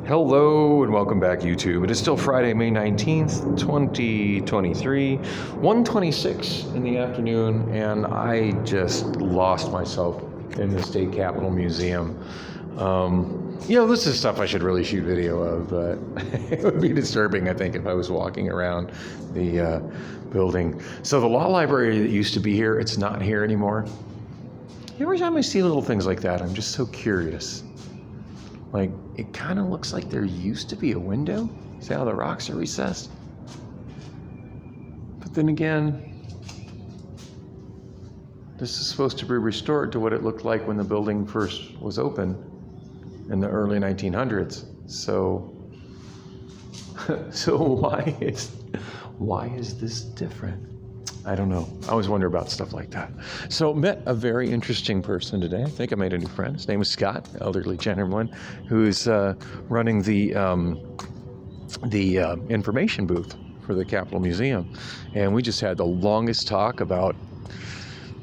Hello and welcome back, YouTube. It is still Friday, May 19th, 2023, 1:26 in the afternoon, and I just lost myself in the State Capitol Museum. This is stuff I should really shoot video of, but it would be disturbing, I think, if I was walking around the building. So the law library that used to be here, it's not here anymore. Every time I see little things like that, I'm just so curious. Like, it kind of looks like there used to be a window. See how the rocks are recessed? But then again, this is supposed to be restored to what it looked like when the building first was open in the early 1900s. So why is this different? I don't know. I always wonder about stuff like that. So met a very interesting person today. I think I made a new friend. His name is Scott, elderly gentleman, who's running the information booth for the Capitol Museum. And we just had the longest talk about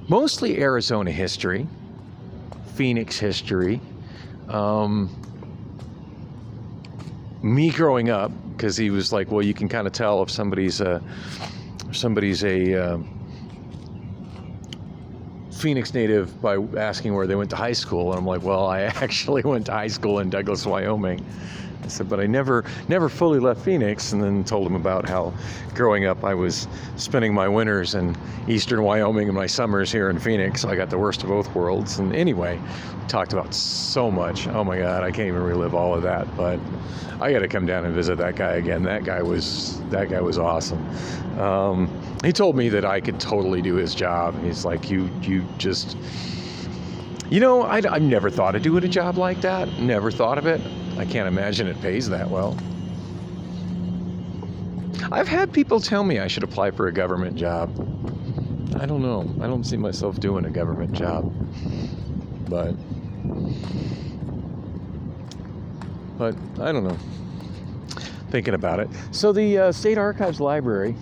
mostly Arizona history, Phoenix history, me growing up, because he was like, well, you can kind of tell if somebody's a Phoenix native by asking where they went to high school. And I'm like, well, I actually went to high school in Douglas, Wyoming. I said, but I never fully left Phoenix. And then told him about how growing up I was spending my winters in eastern Wyoming and my summers here in Phoenix. So I got the worst of both worlds. And anyway, talked about so much. Oh my God, I can't even relive all of that. But I got to come down and visit that guy again. That guy was awesome. He told me that I could totally do his job. He's like, you just, I've never thought of doing a job like that. Never thought of it. I can't imagine it pays that well. I've had people tell me I should apply for a government job. I don't know. I don't see myself doing a government job. But I don't know. Thinking about it. So the State Archives Library.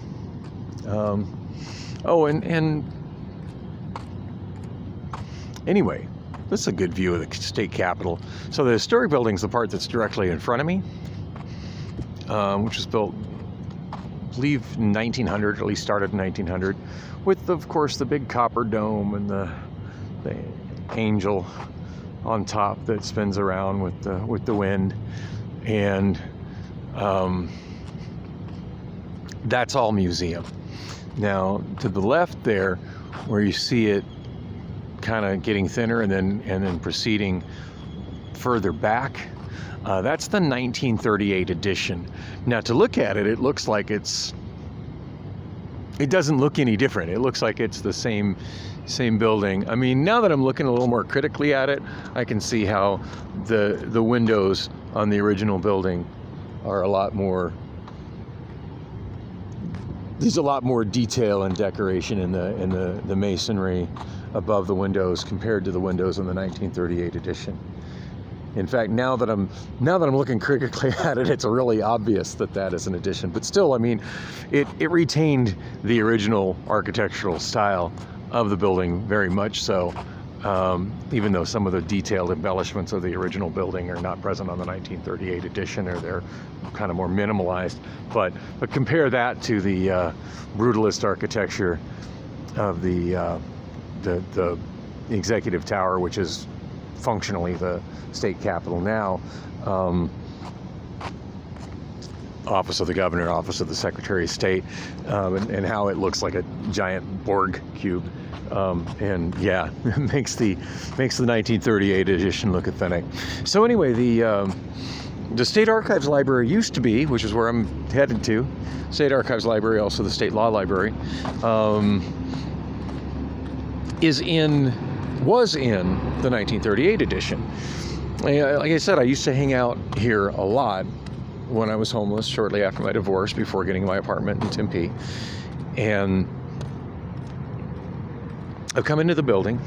Anyway, this is a good view of the state capitol. So the historic building's the part that's directly in front of me, which was built, I believe, in 1900, at least started in 1900, with, of course, the big copper dome and the angel on top that spins around with the wind, and that's all museum. Now, to the left there, where you see it kind of getting thinner and then proceeding further back, that's the 1938 edition. Now, to look at it, it looks like it doesn't look any different. It looks like it's the same building. I mean, now that I'm looking a little more critically at it, I can see how the windows on the original building are a lot more. There's a lot more detail and decoration in the masonry above the windows compared to the windows in the 1938 edition. In fact, now that I'm looking critically at it, it's really obvious that is an addition. But still, I mean, it retained the original architectural style of the building very much so, even though some of the detailed embellishments of the original building are not present on the 1938 edition, or they're kind of more minimalized. But compare that to the brutalist architecture of the Executive Tower, which is functionally the state capitol now. Office of the Governor, Office of the Secretary of State, and how it looks like a giant Borg cube. And yeah, it makes the 1938 edition look authentic. So anyway, the State Archives Library used to be, which is where I'm headed to, State Archives Library, also the State Law Library, was in the 1938 edition. Like I said, I used to hang out here a lot when I was homeless shortly after my divorce, before getting my apartment in Tempe. And I've come into the building,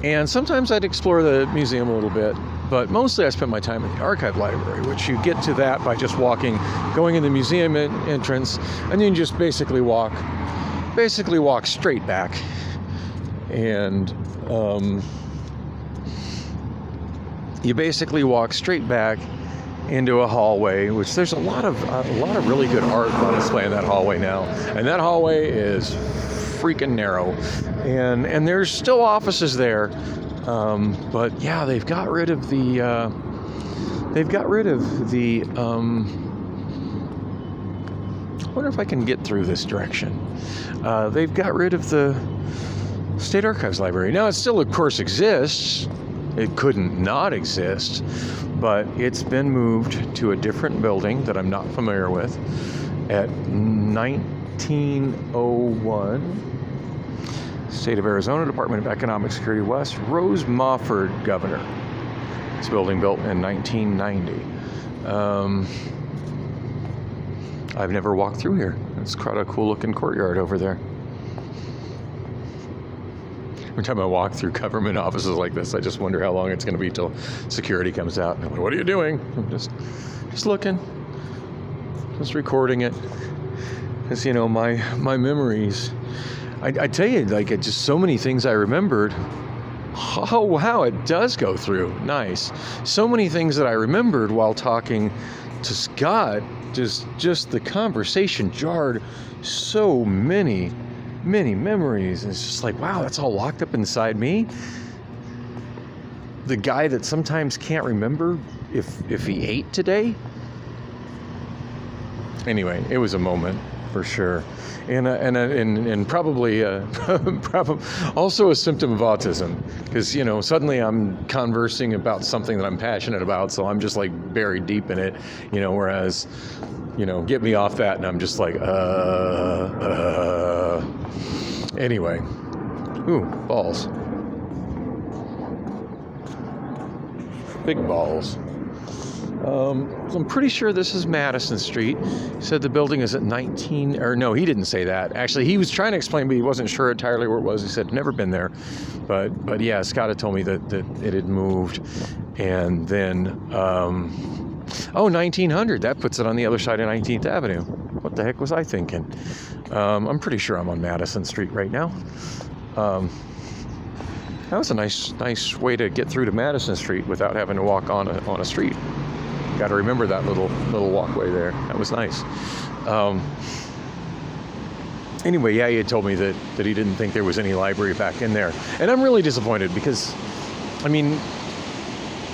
and sometimes I'd explore the museum a little bit, but mostly I spent my time in the archive library, which you get to that by just going in the museum entrance, and then you just basically walk straight back. And you basically walk straight back into a hallway, which there's a lot of really good art on display in that hallway now. And that hallway is freaking narrow. And there's still offices there. But yeah, they've got rid of the I wonder if I can get through this direction. They've got rid of the State Archives Library. Now, it still, of course, exists. It couldn't not exist, but it's been moved to a different building that I'm not familiar with at 1901. State of Arizona, Department of Economic Security West, Rose Mofford Governor. This building built in 1990. I've never walked through here. It's quite a cool looking courtyard over there. Every time I walk through government offices like this, I just wonder how long it's going to be till security comes out. I'm like, what are you doing? I'm just looking, just recording it. Because, you know, my memories, I tell you, like, just so many things I remembered. How it does go through. Nice. So many things that I remembered while talking to Scott. Just the conversation jarred so many memories. It's just like, wow, that's all locked up inside me. The guy that sometimes can't remember if he ate today. Anyway, it was a moment for sure, and probably also a symptom of autism, because, you know, suddenly I'm conversing about something that I'm passionate about, so I'm just like buried deep in it, you know, whereas, you know, get me off that and I'm just like anyway. Ooh, balls. Big balls. So I'm pretty sure this is Madison Street. He said the building is at 19, or no, he didn't say that. Actually, he was trying to explain, but he wasn't sure entirely where it was. He said, never been there. But yeah, Scott had told me that it had moved. And then, 1900, that puts it on the other side of 19th Avenue. What the heck was I thinking? I'm pretty sure I'm on Madison Street right now. That was a nice way to get through to Madison Street without having to walk on a street. Got to remember that little walkway there. That was nice. Anyway, yeah, he had told me that he didn't think there was any library back in there, and I'm really disappointed because, I mean,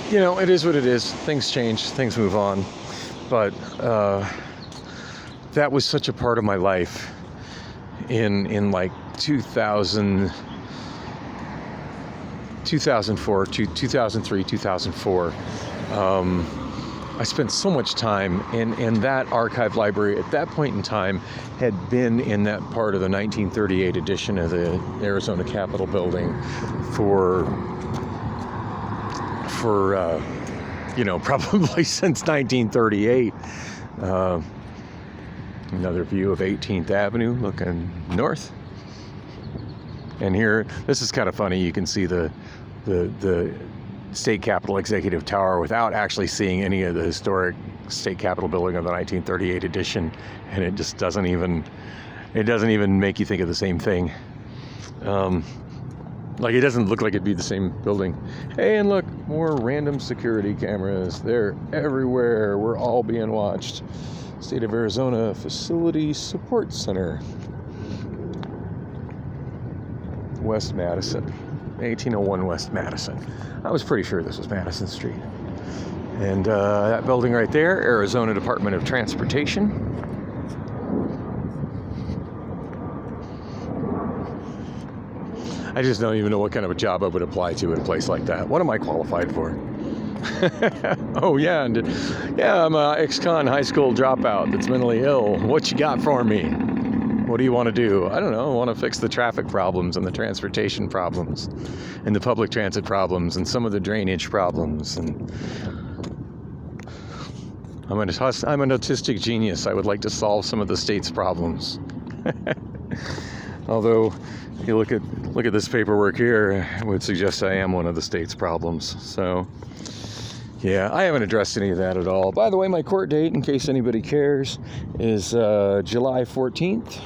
you know, it is what it is. Things change, things move on, but that was such a part of my life in like 2004, 2003, 2004. I spent so much time in that archive library at that point in time had been in that part of the 1938 edition of the Arizona Capitol building for you know, probably since 1938. Another view of 18th Avenue looking north. And here, this is kind of funny. You can see the State Capitol Executive Tower without actually seeing any of the historic State Capitol building of the 1938 edition, and it just doesn't even make you think of the same thing. Like, it doesn't look like it'd be the same building. Hey, and look, more random security cameras. They're everywhere. We're all being watched. State of Arizona Facility Support Center. West Madison. 1801 West Madison. I was pretty sure this was Madison Street. And that building right there, Arizona Department of Transportation. I just don't even know what kind of a job I would apply to at a place like that. What am I qualified for? Oh, yeah, I'm an ex-con high school dropout that's mentally ill. What you got for me? What do you want to do? I don't know. I want to fix the traffic problems and the transportation problems and the public transit problems and some of the drainage problems. And I'm an autistic genius. I would like to solve some of the state's problems. Although, if you look at this paperwork here, it would suggest I am one of the state's problems. So, yeah, I haven't addressed any of that at all. By the way, my court date, in case anybody cares, is July 14th.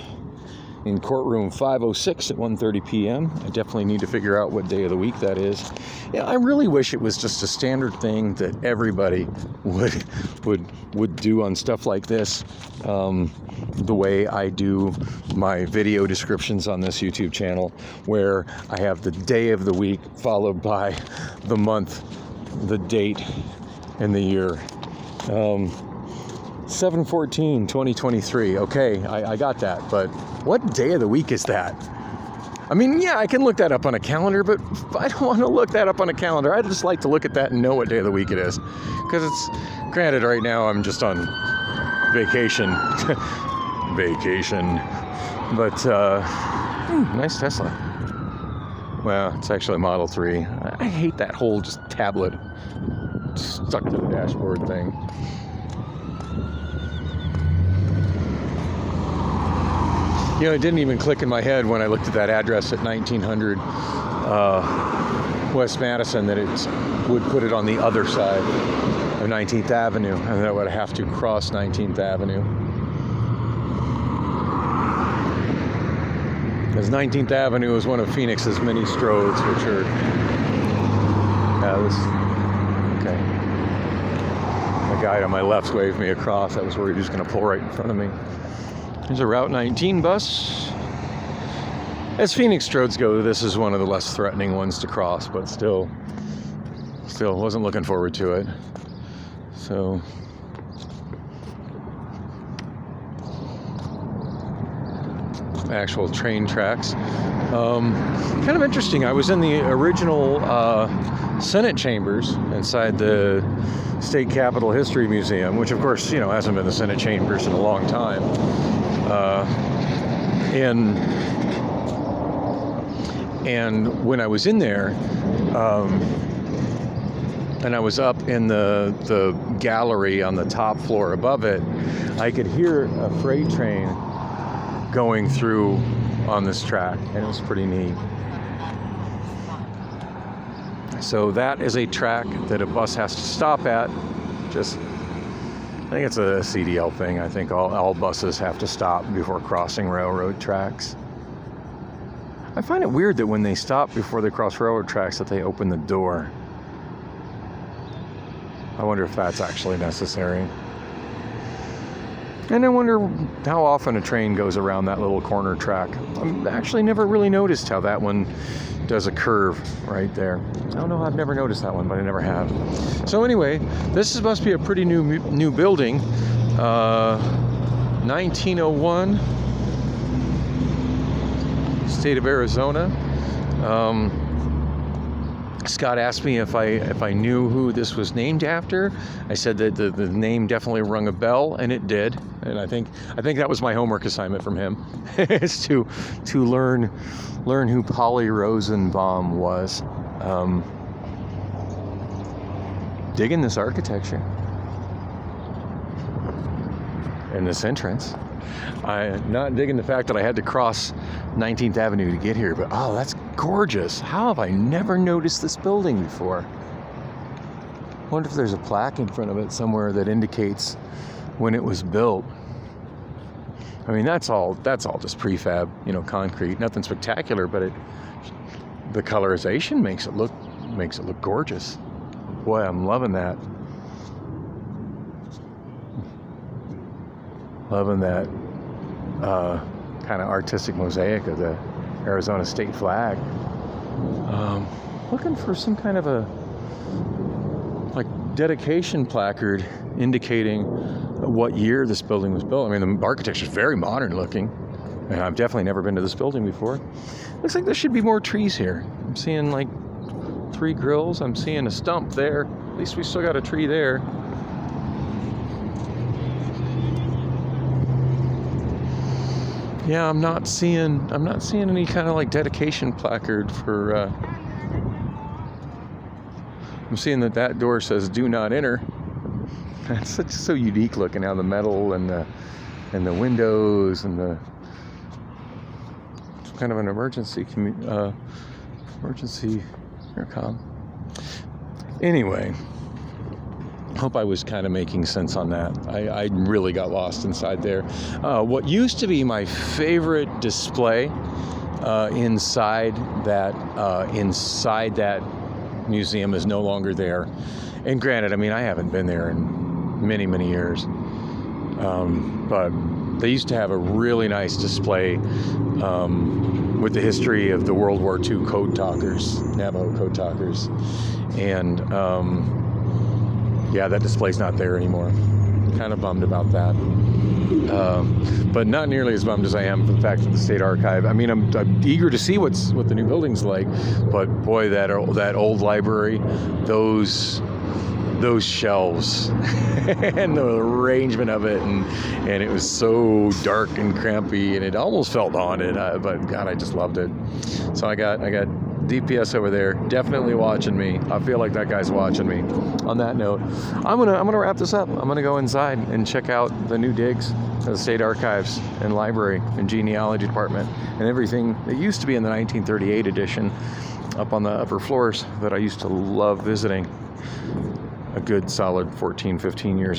in courtroom 506 at 1:30 p.m. I definitely need to figure out what day of the week that is. Yeah, I really wish it was just a standard thing that everybody would do on stuff like this. The way I do my video descriptions on this YouTube channel, where I have the day of the week followed by the month, the date, and the year. 7/14/2023. Okay, I got that, but what day of the week is that? I mean, yeah, I can look that up on a calendar, but I don't want to look that up on a calendar. I'd just like to look at that and know what day of the week it is. Because it's, granted, right now I'm just on vacation. But, nice Tesla. Well, it's actually a Model 3. I hate that whole just tablet stuck to the dashboard thing. You know, it didn't even click in my head when I looked at that address at 1900 West Madison that it would put it on the other side of 19th Avenue, and that I would have to cross 19th Avenue. Because 19th Avenue is one of Phoenix's many stroads, which are... Okay. The guy on my left waved me across. That was where he was going to pull right in front of me. There's a Route 19 bus. As Phoenix stroads go, this is one of the less threatening ones to cross, but still wasn't looking forward to it. So, actual train tracks. Kind of interesting. I was in the original Senate chambers inside the State Capitol History Museum, which of course, you know, hasn't been the Senate chambers in a long time. And when I was in there, and I was up in the gallery on the top floor above it, I could hear a freight train going through on this track, and it was pretty neat. So that is a track that a bus has to stop at. I think it's a CDL thing. I think all buses have to stop before crossing railroad tracks. I find it weird that when they stop before they cross railroad tracks that they open the door. I wonder if that's actually necessary. And I wonder how often a train goes around that little corner track. I've actually never really noticed how that one does a curve right there. I don't know, I've never noticed that one, but I never have. So anyway, this must be a pretty new building. 1901, state of Arizona. Scott asked me if I knew who this was named after. I said that the name definitely rung a bell, and it did. And I think that was my homework assignment from him, is to learn who Polly Rosenbaum was. Digging this architecture and this entrance. I'm not digging the fact that I had to cross 19th Avenue to get here, but oh, that's gorgeous. How have I never noticed this building before? I wonder if there's a plaque in front of it somewhere that indicates when it was built. I mean, that's all just prefab, you know, concrete. Nothing spectacular, but the colorization makes it look gorgeous. Boy, I'm loving that. Loving that kind of artistic mosaic of the Arizona state flag. Looking for some kind of a dedication placard indicating what year this building was built. I mean, the architecture is very modern looking, and I've definitely never been to this building before. Looks like there should be more trees here. I'm seeing 3 grills. I'm seeing a stump there. At least we still got a tree there. Yeah, I'm not seeing any kind of dedication placard for. I'm seeing that door says "Do not enter." That's so unique looking. How the metal and the windows and it's kind of an emergency intercom. Anyway, Hope I was kind of making sense on that. I really got lost inside there. What used to be my favorite display inside that museum is no longer there. And granted, I mean, I haven't been there in many, many years. But they used to have a really nice display with the history of the World War II code talkers, Navajo code talkers. And yeah, that display's not there anymore. Kind of bummed about that. But not nearly as bummed as I am for the fact that the State Archive. I mean, I'm eager to see what the new building's like. But boy, that old library, those shelves and the arrangement of it, and it was so dark and crampy, and it almost felt haunted. But God, I just loved it. So I got DPS over there, definitely watching me. I feel like that guy's watching me. On that note, I'm gonna wrap this up. I'm gonna go inside and check out the new digs of the State Archives and Library and Genealogy Department and everything that used to be in the 1938 edition up on the upper floors that I used to love visiting a good solid 14, 15 years ago.